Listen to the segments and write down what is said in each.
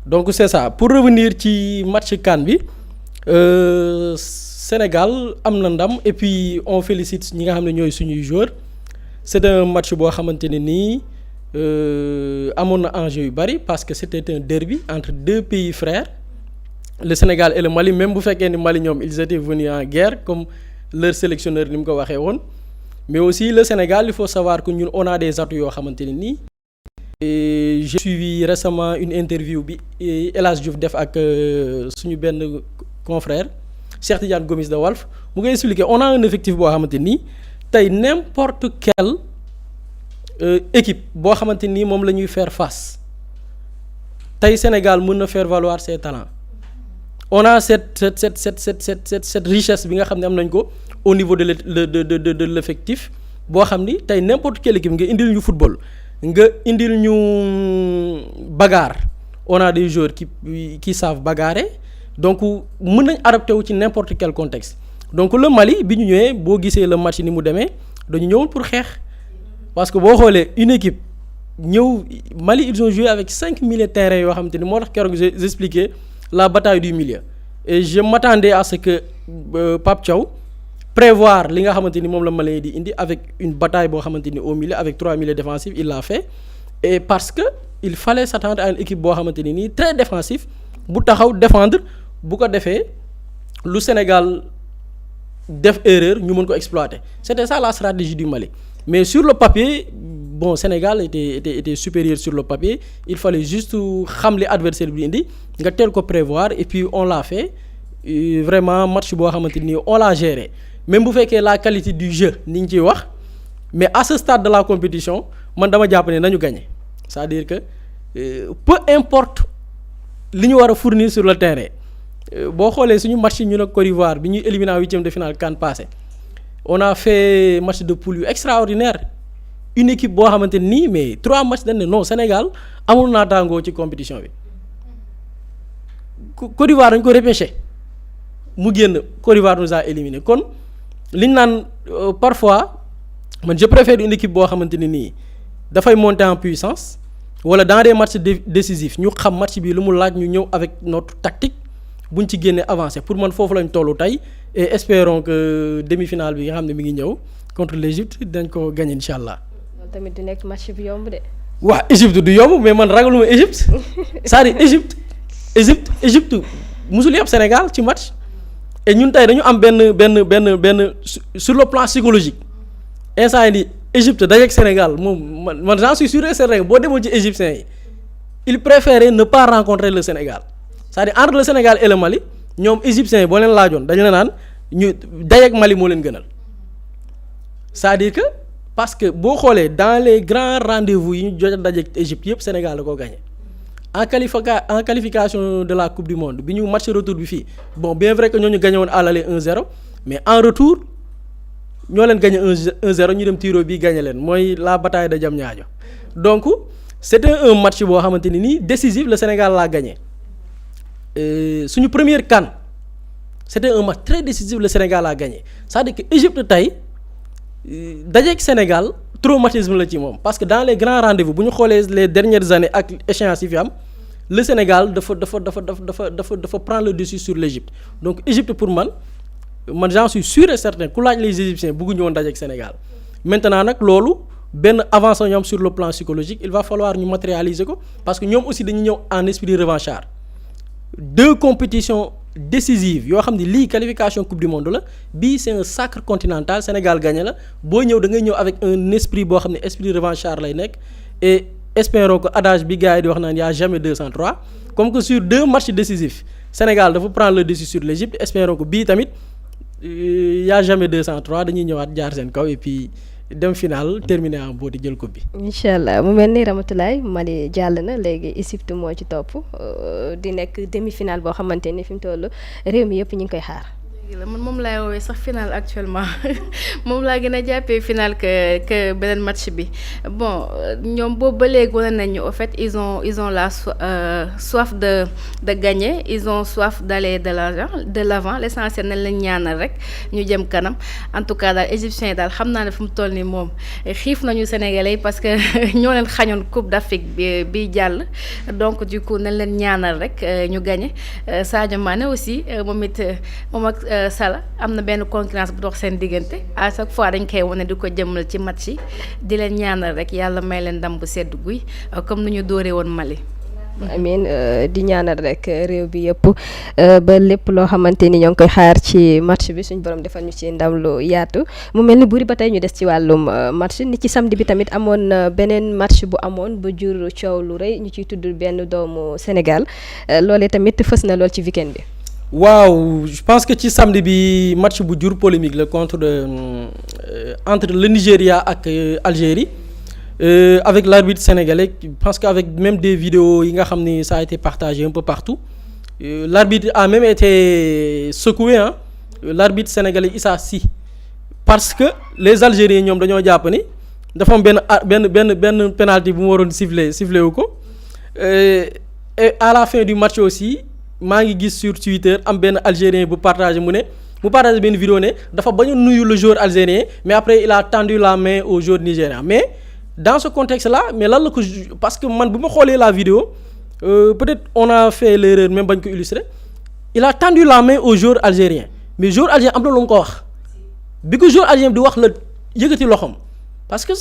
donc c'est ça pour revenir ci match CAN bi Sénégal am na ndam et puis on félicite ñi nga xam ne ñooy suñuy joueurs c'est un match boo xamante ne nii amoon na enjeu yu bari parce que c'était un derby entre deux pays frères le Sénégal et le Mali même bu fekkee ni Mali ñoom ils étaient venus en guerre comme leur sélectionneur ni mu ko waxee woon mais aussi le Sénégal il faut savoir que ñun on a des atouts yoo xamante ne nii. J'ai suivi récemment une interview bi El Hadj Diouf def ak suñu benn confrère Cheikh Tidiane Gomis de Walf mu ngi expliquer on a un effectif boo xamante nii tey n'importe quelle équipe boo xamante nii moom la ñuy faire face tey Sénégal mën na faire valoir ses talents on a cette richesse bi nga xam ne am nañ ko au niveau de l'effectif boo xam ni tey n'importe quelle équipe nga indil ñu football nga indil ñu bagarre on a des joueurs qui savent bagarrer donc mën nañ adapté wu ci n'importe quel contexte donc le Mali bi ñu ñëwee boo gisee le match ni mu demee dañu ñëwoon pour xeex parce que boo xoolee une équipe ñëw Mali ils ont joué avec 5 milieux de terrain yoo xamante ni moo tax keroog j'expliquais la bataille du milieu et je m'attendais à ce que Pape Thiaw prévoir li nga xamante ni moom la Mali di indi avec une bataille boo xamante ni au milieu avec 3 milieux défensifs il l'a fait et parce que il fallait s'attendre à une équipe boo xamante ni nii très défensif bu taxaw défendre bu ko defee lu Sénégal def erreur ñu mën ko exploiter c'était ça la stratégie du Mali mais sur le papier bon Sénégal était supérieur sur le papier il fallait juste xam li adversaire bi indi nga teel ko prévoir et puis on l'a fait vraiment match boo xamante ni on l'a géré même bu fekkee la qualité du jeu ni ñu ciy wax mais à ce stade de la compétition man dama jàpp ne nañu gagner c'est-à-dire que peu importe li ñu war a fournir sur le terrain boo xoolee suñu match yi ñu ne Côte d'Ivoire bi ñuy éliminé en huitième de finale CAN passé on a fait match de poule yu extraordinaire une équipe boo xamante nii mais 3 matchs dañ ne non Sénégal amul naataangoo ci compétition bi Côte d'Ivoire dañ ko repêché mu génn Côte d'Ivoire nous a éliminé kon li ñu naan parfois man je préfère une équipe boo xamante ne nii dafay monter en puissance wala dans des matchs décisifs ñu xam match bi lu mu laaj ñu ñëw avec notre tactique buñ ci génnee avancé pour man foofu lañ tollu tey et espérons que demi-finale bi nga xam ne mi ngi ñëw contre l'Égypte dañ ko gagner incha allah. loolu tamit du nekk match bi yomb de. waaw Égypte du yomb mais man ragaluma Égypte c'est-à-dire Égypte musul yëpp Sénégal ci match et ñun tey dañu am benn sur le plan psychologique instant yii Égypte dajeeg Sénégal moom man j'en suis sûr et certain boo demoon ci égyptiens yi ils préféraient ne pas rencontrer le Sénégal c'est-à-dire entre le Sénégal et le Mali ñoom égyptiens yi boo leen laajoon dañu la naan ñu dajeeg Mali moo leen gënal c'est-à-dire que parce que boo xoolee dans les grands rendez-vous yi ñu jot a dajeeg Égypte yëpp Sénégal da koo gagné en qualification de la Coupe du Monde bi ñu match retour bi fii bon bien vrai que ñoo ñu gagné woon à l'aller 1-0 mais en retour ñoo leen gagné 1-0 ñu dem tiro bi gagné leen mooy la bataille de Diamniadio donc c'était un match boo xamante ni nii décisif le Sénégal l'a gagné suñu première CAN c'était un match très décisif le Sénégal a gagné c'est-à-dire que Égypte tey dajeeg Sénégal traumatisme la ci moom parce que dans les grands rendez-vous bu ñu xoolee les dernières années ak échéances yi fi am le Sénégal dafa prendre le dessus sur l'Égypte donc Égypte pour man j'en suis sûr et certain ku laaj les Égyptiens bëgguñu woon dajeeg Sénégal maintenant nag loolu benn avance la ñu am sur le plan psychologique il va falloir ñu matérialiser ko parce que ñoom aussi dañuy ñëw en esprit revanchard 2 compétitions décisives yoo xam ne lii qualification coupe du monde la bii c'est un sacre continental Sénégal gagné la boo ñëw da ngay ñëw avec un esprit boo xam ne esprit revanchard lay nekk et espérons que adage bi gars yi di wax naan y a jamais 203 comme que sur 2 matchs décisifs Sénégal dafa prendre le dessus sur l'Égypte espérons que bii tamit y a jamais 203 dañuy ñëwaat jaar seen kaw et puis dem final terminé en beauté jël coupe bi. incha allah mu mel ni Ramatoulaye Mali jàll na léegi Égypte moo ci topp di nekk demi-finale boo xamante ni fi mu toll réew mi yëpp ñu ngi koy xaar. man moom laay woowee sax final actuellement moom laa gën a jàppee final que beneen match bi bon ñoom boobu ba léegi wane nañu au fait ils ont la soif de gagner ils ont soif d'aller de l'avant l'essentiel nañ leen ñaanal rek ñu jëm kanam en tout cas daal égyptiens yi daal xam naa ne fu mu toll nii moom xiif nañu sénégalais yi parce que ñoo leen xañoon coupe d'Afrique bi jàll donc du coup nañ leen ñaanal rek ñu gagner Sadio Mané aussi moom ak Salah am na benn concurrence bu dox seen diggante à chaque fois dañ koy wane di ko jëmmal ci match yi di leen ñaanal rek yàlla may leen ndam bu sedd guy comme ni ñu dooree woon Mali. amiin di ñaanal rek réew bi yëpp ba lépp loo xamante ni ñoo ngi koy xaar ci match bi suñ borom defal ñu ci ndam lu yaatu mu mel ni buri ba tey ñu des ci wàllum match ni ci samedi bi tamit amoon beneen match bu amoon ba jur coow lu rëy ñu ciy tudd benn doomu Sénégal loolee tamit fës na lool ci weekend bi. waaw je pense que ci samedi bi match bu jur polémique la entre le Nigeria ak Algérie avec l'arbitre sénégalais je pense qu'avec même des vidéos yi nga xam ni ça a été partagé un peu partout l'arbitre a même été secoué l'arbitre sénégalais Issa Sy parce que les Algériens ñoom dañoo jàpp ni dafa am benn penalty bu mu waroon siffler wu ko et à la fin du match aussi maa ngi gis sur Twitter am benn Algérien bu partagé benn vidéo ne dafa bañ a nuyu le joueur algérien mais après il a tendu la main au joueur nigérien mais dans ce contexte là mais lan la ko parce que man bu ma xoolee la vidéo peut-être on a fait l'erreur même bañ ko illustrer il a tendu la main au joueur algérien mais joueur algérien am na lu mu ko wax bi ko joueur algérien di wax la yëkkati loxoom parce que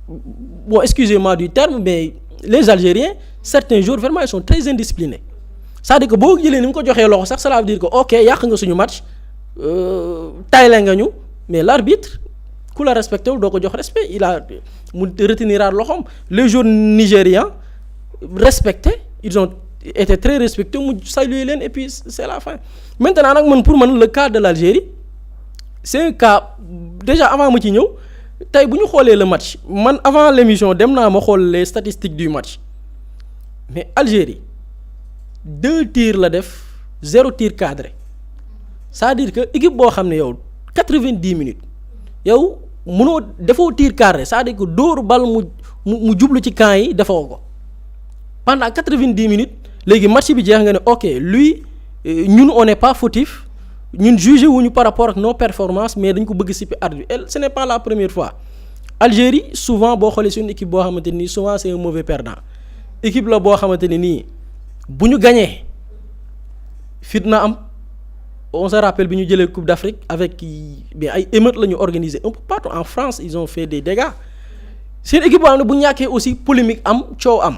bon excusez-moi du terme mais les Algériens certains joueurs vraiment ils sont très indisciplinés. c'est-à-dire que boo jëlee ni mu ko joxee loxo sax cela veut dire que ok yàq nga suñu match tayle nga ñu mais l'arbitre ku la respecté wul doo ko jox respect mu retenir loxoom les joueurs nigérians respectés ils ont été très respectés mu saluer leen et puis c'est la fin maintenant nag pour man le cas de l'Algérie c'est un cas déjà avant ma ci ñëw tey bu ñu xoolee le match man avant l'émission dem naa ma xool les statistiques du match mais Algérie 2 tirs la def 0 tir cadré c'est-à-dire que équipe boo xam ne yow 90 minutes yow mënoo defoo tir cadré c'est-à-dire que dóoru bal mu jublu ci camp yi defoo ko pendant 90 minutes léegi match bi jeex nga ne ok lui ñun on n'est pas fautif ñun jugé wuñu par rapport ak nos performances mais dañ ko bëgg sippi arbitre et ce n'est pas la première fois Algérie souvent boo xoolee suñu équipe boo xamante nii souvent c'est un mauvais perdant équipe la boo xamante ne nii bu ñu gañee fitna am on se rappelle bi ñu jëlee Coupe d'Afrique avec bien ay émeutes la ñu organisé un peu partout en France ils ont fait des dégâts seen équipe boo xam ne bu ñàkkee aussi polémique am coow am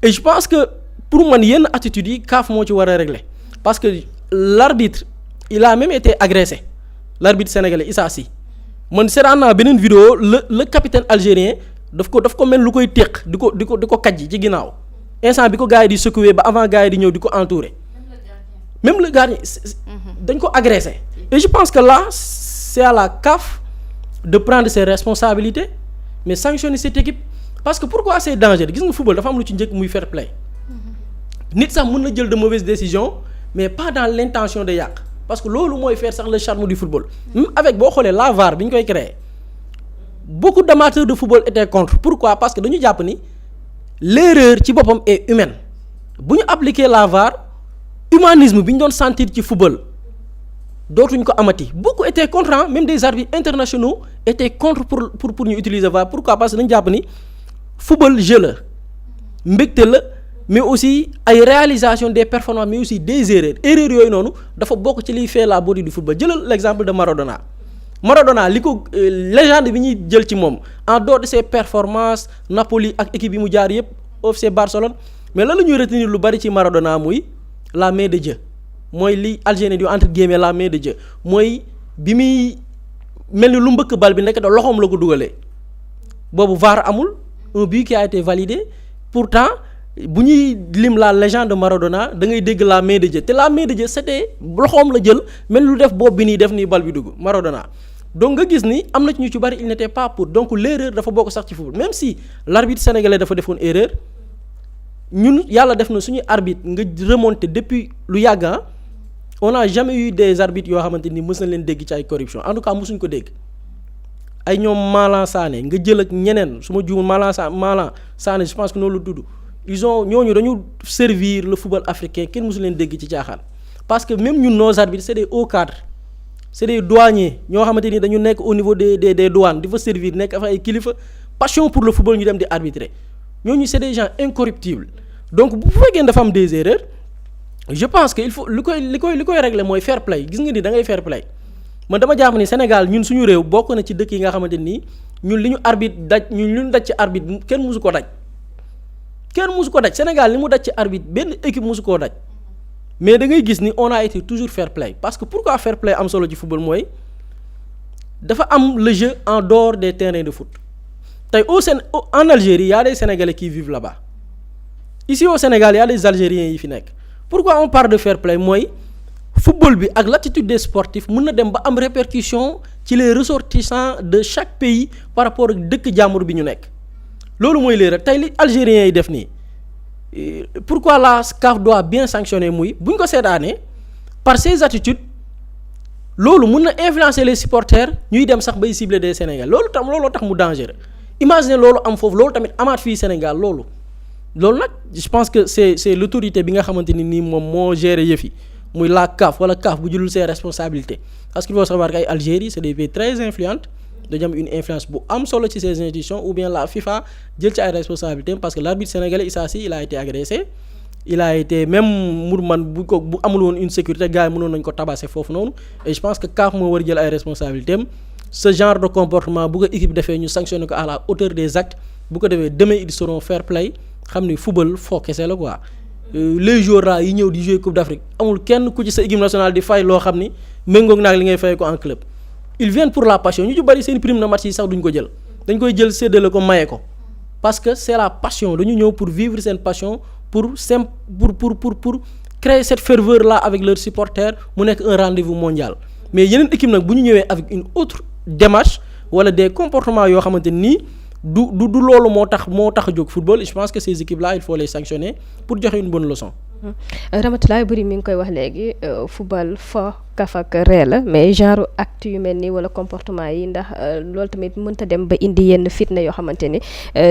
et je pense que pour man yenn attitudes yi CAF moo ci war a régler parce que l'arbitre il a même été agressé l'arbitre sénégalais Issa Sy man seetaan naa beneen vidéo le capitaine algérien daf ko mel lu koy téq di ko kajji ci ginnaaw instant bi ko gars yi di secouer ba avant gars yi di ñëw di ko entourer même le gardien dañ ko agressé et je pense que là c'est à la CAF de prendre ses responsabilités mais sanctionner cette équipe parce que pourquoi c'est dangereux gis nga football dafa am lu ci njëkk muy fair play nit sax mën na jël de mauvaises décisions mais pas dans l'intention de yàq parce que loolu mooy faire sax le charme du football même avec boo xoolee la VAR bi ñu koy créer beaucoup d'amateurs de football étaient contre pourquoi parce que dañu jàpp ni l'erreur ci boppam est humaine bu ñu appliquer la VAR humanisme bi ñu doon sentir ci football dootuñ ko amati beaucoup étaient contre même des arbitres internationaux étaient contre pour ñu utiliser VAR pourquoi parce que dañu jàpp ni football jeu la mbégte la mais aussi ay réalisation des performances mais aussi des erreurs yooyu noonu dafa bokk ci liy fait la beauté du football jëlal l'exemple de Maradona li ko légende bi ñuy jël ci moom en dehors de ses performances Napoli ak équipe yi mu jaar yëpp FC Barcelone mais lan la ñuy retenir lu bari ci Maradona muy la main de Dieu mooy li Algérien di entre guillemets la main de Dieu mooy bi muy mel ni lu mbëkk bal bi nekk da loxoom la ko dugalee boobu VAR amul un but qui a été validé pourtant bu ñuy lim la légende de Maradona da ngay dégg la main de Dieu te la main de Dieu c'était loxoom la jël mel lu def bopp bi nii def nii bal bi dugg Maradona donc nga gis ni am na ci ñu ci bari il n'était pas pour donc l'erreur dafa bokk sax ci football même si l'arbitre sénégalais dafa defoon erreur ñun yàlla def na suñuy arbitre nga remonter depuis lu yàgg on n'a jamais eu des arbitres yoo xamante ni mës na leen dégg ci ay corruption en tout cas mësuñ ko dégg ay ñoom Malang Sané nga jël ak ñeneen su ma juumul Malang Sané je pense que noonu la tudd ñooñu dañu servir le football africain kenn mësu leen dégg ci caaxaan parce que même ñun nos arbitres c'est des hauts cadres c'est des douaniers ñoo xamante ni dañu nekk au niveau des douanes di fa servir nekk fa ay kilifa passion pour le football ñu dem di arbitrer ñooñu c'est des gens incorruptibles donc bu fekkee dafa am des erreurs je pense que il faut li koy régler mooy fair play gis nga ni da ngay fair play man dama jàpp ni Sénégal ñun suñu réew bokk na ci dëkk yi nga xamante ni ñun li ñu arbitre daj ñun li ñu daj ci arbitre kenn mësu ko daj Sénégal li mu daj ci arbitre benn équipe mësu koo daj mais da ngay gis ni on a été toujours fair play parce que pourquoi fair play am solo ci football mooy dafa am le jeu en dehors des terrains de foot tey en Algérie y a des Sénégalais qui vivent là-bas ici au Sénégal y a des Algériens yi fi nekk pourquoi on parle de fair play mooy football bi ak l'attitude des sportifs mën na dem ba am répercussion ci les ressortissants de chaque pays par rapport ak dëkk jàmbur bi ñu nekk loolu mooy léegi rek tey li Algériens yi def nii pourquoi la CAF doit bien sanctionner muy bu ñu ko seetaanee par ses attitudes loolu mën na influencer les supporters ñuy dem sax bay cibler des Sénégal looloo tax mu dangereux imagine loolu am foofu loolu tamit amaat fii Sénégal loolu nag je pense que c'est l'autorité bi nga xamante ni nii moom moo gérer yëf yi muy la CAF wala CAF bu jëlul ses responsabilités parce qu'il faut savoir que ay Algérie c'est des pays très influentes dañu am une influence bu am solo ci ces institutions ou bien la FIFA jël ci ay responsabilités parce que l'arbitre sénégalais Issa Sy il a été agressé il a été même man bu amul woon une sécurité gars yi mënoon nañu ko tabasser foofu noonu et je pense que CAF moo war a jël ay responsabilités am ce genre de comportement bu ko équipe defee ñu sanctionner ko à la hauteur des actes bu ko defee demain ils seront fair play xam ni football foo kese la quoi les joueurs là yi ñëw di jouer Coupe d'Afrique amul kenn ku ci sa équipe nationale di fay loo xam ni méngoog naag li ngay fay ko en club ils viennent pour la passion ñu ci bari seen prime de match yi sax duñ ko jël dañ koy jël séddale ko maye ko parce que c'est la passion dañu ñëw pour vivre seen passion pour créer cette ferveur là avec leurs supporters mu nekk un rendez-vous mondial mais yeneen équipe nag bu ñu ñëwee avec une autre démarche wala des comportements yoo xamante nii du loolu moo tax a jóg football je pense que ces équipes là il faut les sanctionner pour joxe une bonne leçon. Ramatoulaye Boury mi ngi koy wax léegi football fo kaf ak ree la mais genre acte yu mel nii wala comportement yi ndax loolu tamit mënta dem ba indi yenn fitna yoo xamante ni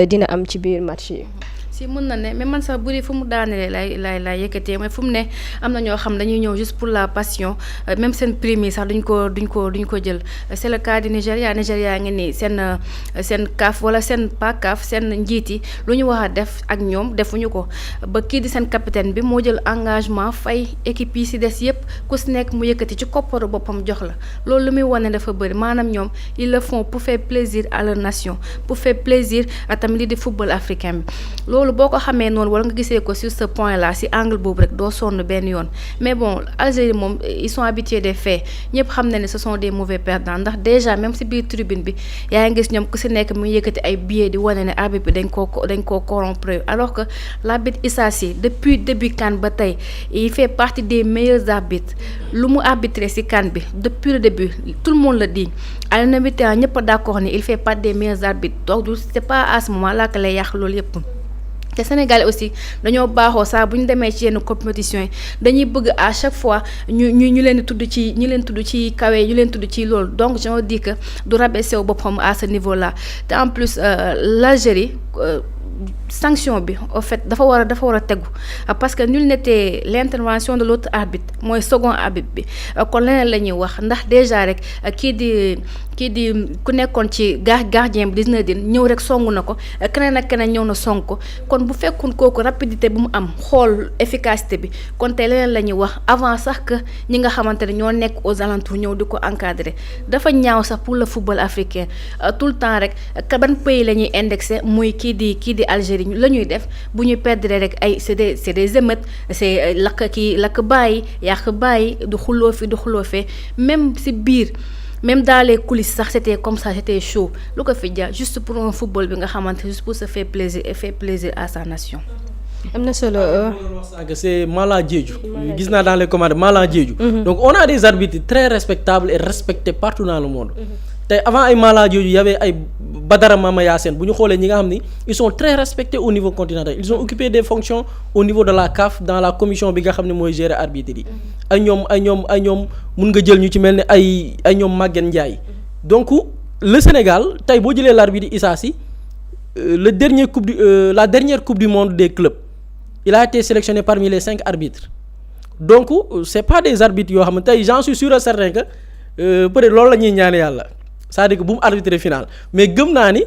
dina am ci biir match yi. si mën na ne mais man sax Boury fu mu daanelee lay yëkkatee mooy fu mu ne am na ñoo xam dañuy ñëw juste pour la passion même seen prime yi sax duñ ko jël c'est le cas du Nigéria ngi nii seen CAF wala seen pas CAF seen njiit yi lu ñu wax a def ak ñoom defuñu ko ba kii di seen capitaine bi moo jël engagement fay équipe yi si des yëpp ku si nekk mu yëkkati ci kopparu boppam jox la loolu lu muy wane dafa bëri maanaam ñoom ils le font pour faire plaisir à leur nation pour faire plaisir à tamit li di football africain bi loolu boo ko xamee noonu wala nga gisee ko sur ce point là si angle boobu rek doo sonn benn yoon mais bon Algérie moom ils sont habitués des faits ñëpp xam na ne ce sont des mauvais perdants ndax déjà même si biir tribune bi yaa ngi gis ñoom ku si nekk mu yëkkati ay billets di wane ne arbitre bi dañ koo corrompre alors que l'arbitre Issa Sy depuis début CAN ba tey il fait partie des meilleurs arbitres lu mu arbitré si CAN bi depuis le début tout le monde le dit à l'unanimité ñëpp a d'accord ni il fait partie des meilleurs arbitres donc c'est pas à ce moment là que lay yàq loolu yëpp. te Sénégal aussi dañoo baaxoo saa bu ñu demee ci yenn compétition yi dañuy bëgg à chaque fois ñu leen di tudd ci kawe ñu leen tudd ci loolu donc je me dis que du rabaisser wu boppam à ce niveau là te en plus l'Algérie sanction bi en fait dafa war a tegu parce que nul n'était l'intervention de l'autre arbitre mooy second arbitre bi kon leneen la ñuy wax ndax déjà rek kii di ku nekkoon ci gardien bi 19 din ñëw rek songu na ko keneen ak keneen ñëw na song ko kon bu fekkoon kooku rapidité bu mu am xool efficacité bi kon tey leneen la ñuy wax avant sax que ñi nga xamante ne ñoo nekk aux alentours ñëw di ko encadrer dafa ñaaw sax pour le football africain tout le temps rek ban pays la ñuy indexé muy kii di Algérie la ñuy def bu ñuy perdre rek ay c'est des émeutes c'est lakk bàyyi yàq bàyyi du xuloo fee même si biir même dans les coulisses sax c'était comme ça, c'était chaud lu ko fi jaar juste pour un football bi nga xamante juste pour se faire plaisir et faire plaisir à sa nation. am na solo c'est Malang Diédhiou gis naa dans les commentaires Malang Diédhiou donc on a des arbitres très respectables et respectés partout dans le monde tey avant ay malades yooyu y avait ay Badara Mama Yacine bu ñu xoolee ñi nga xam ni ils sont très respectés au niveau continental ils ont occupé des fonctions au niveau de la CAF dans la commission bi nga xam ne mooy gérer arbitre yi ay ñoom mun nga jël ñu ci mel ni ay ñoom Maguette Ndiaye donc le Sénégal tey boo jëlee l'arbitre Issa Sy la dernière coupe du monde des clubs il a été sélectionné parmi les 5 arbitres donc c'est pas des arbitres yoo xam ne tey j'en suis sûr et certain que peut-être loolu la ñuy ñaan yàlla c'est-à-dire que bu mu arbitrer final mais gëm naa ni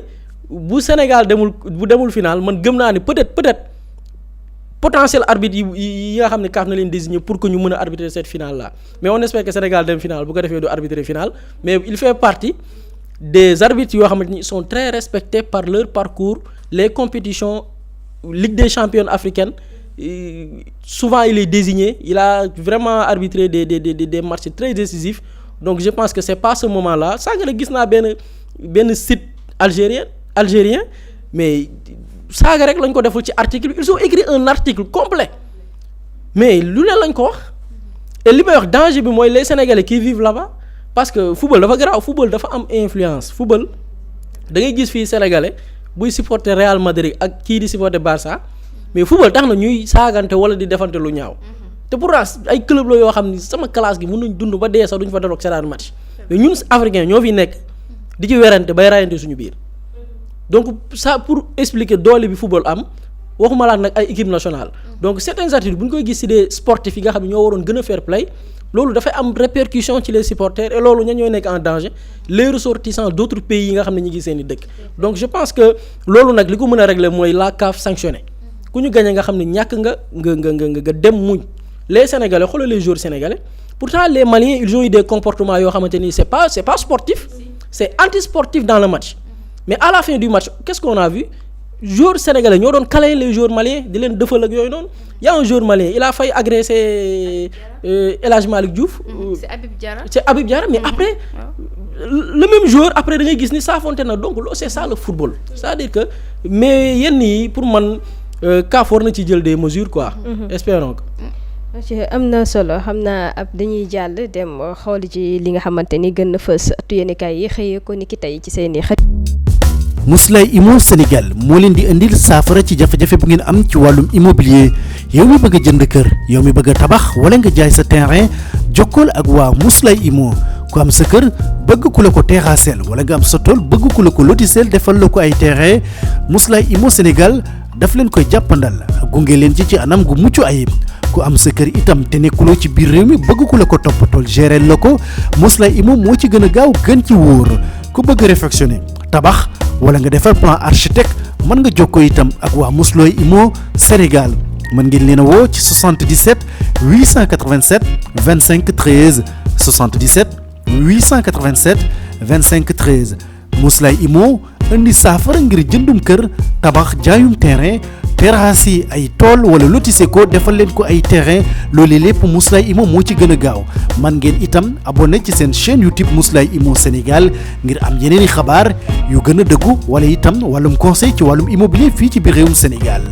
bu Sénégal demul final man gëm naa ni peut-être potentiel arbitre yi nga xam ne CAF na leen désigner pour que ñu mën a arbitrer cette finale là mais on espère que Sénégal dem final bu ko defee du arbitrer final mais il fait partie des arbitres yoo xamante ni sont très respectés par leur parcours les compétitions Ligue des champions africaine souvent il est désigné il a vraiment arbitré des matchs très décisifs donc je pense que c'est pas ce moment là sànq nag gis naa benn site algérien mais saaga rek lañ ko deful ci article bi ils ont écrit un article complet mais lu ne lañ ko wax et li may wax danger bi mooy les Sénégalais qui vivent là-bas parce que football dafa garaaw football dafa am influence football da ngay gis fii Sénégalais buy supporter Real Madrid ak kii di supporter Barça mais football tax na ñuy saagante wala di defante lu ñaaw te pourtant ay club la yoo xam ni sama classe gi mën nañ dund ba dee sax duñ fa daloog seetaan match mais ñun africains ñoo fi nekk di ci werante bay rayante suñu biir donc ça pour expliquer doole bi football am waxuma laa nag ay équipe nationale donc certaines attitudes bu ñu koy gis ci des sportifs yi nga xam ne ñoo waroon gën a fair play loolu dafay am répercussion ci les supporters et loolu ña ñooy nekk en danger les ressortissants d'autres pays yi nga xam ne ñu ngi seen i dëkk donc je pense que loolu nag li ko mën a régler mooy la CAF sanctionné ku ñu gagné nga xam ne ñàkk nga dem muñ les Sénégalais xoolal les joueurs sénégalais pourtant les Maliens ils ont eu des comportements yoo xamante ni c'est pas sportif c'est anti-sportif dans le match mais à la fin du match qu'est-ce qu'on a vu joueurs sénégalais ñoo doon câlin les joueurs maliens di leen dëfal ak yooyu noonu y a un joueur malien il a failli agresser El Hadj Malick Diouf. c'est Habib Diarra mais après le même joueur après da ngay gis ni saafonte na donc loolu c'est ça le football c'est-à-dire que mais yenn yi pour man CAF war na ci jël des mesures quoi. espérons que. am na solo xam naa ab dañuy jàll dem xool ci li nga xamante ni gën na fës atu yéenekaay yi xëyee ko ni ki tey ci seeni xët. Mously Immo Sénégal moo leen di indil saafara ci jafe-jafe bu ngeen am ci wàllum immobilier yow mi bëgg a jënd kër yow mi bëgg a tabax wala nga jaay sa terrain jokkool ak waa Mously Immo ku am sa kër bëgg ku la ko terrassel wala nga am sa tool bëgg ku la ko lotisel defal la ko ay terrain Mously Immo Sénégal daf leen koy jàppandal gunge leen ci anam gu mucc ayib. ku am sa kër itam te nekkuloo ci biir réew mi bëgg ku la ko toppatool gérer la ko Mously Immo moo ci gën a gaaw gën ci wóor ku bëgg réfectionner tabax wala nga defar plan architecte mën nga jokkoo itam ak waa Mously Immo Sénégal mën ngeen leen a woo ci 77 887 25 13 77 887 25 13 Mously Immo indi saafara ngir jëndum kër tabax jaayum terrain terrasse yi ay tool wala lotissé ko defal leen ko ay terrain loolu lépp Mously Immo moo ci gën a gaaw man ngeen itam abonné ci seen chaîne YouTube Mously Immo Sénégal ngir am yeneeni xabaar yu gën a dëggu wala itam wàllum conseil ci wàllum immobilier fii ci biir réewum Sénégal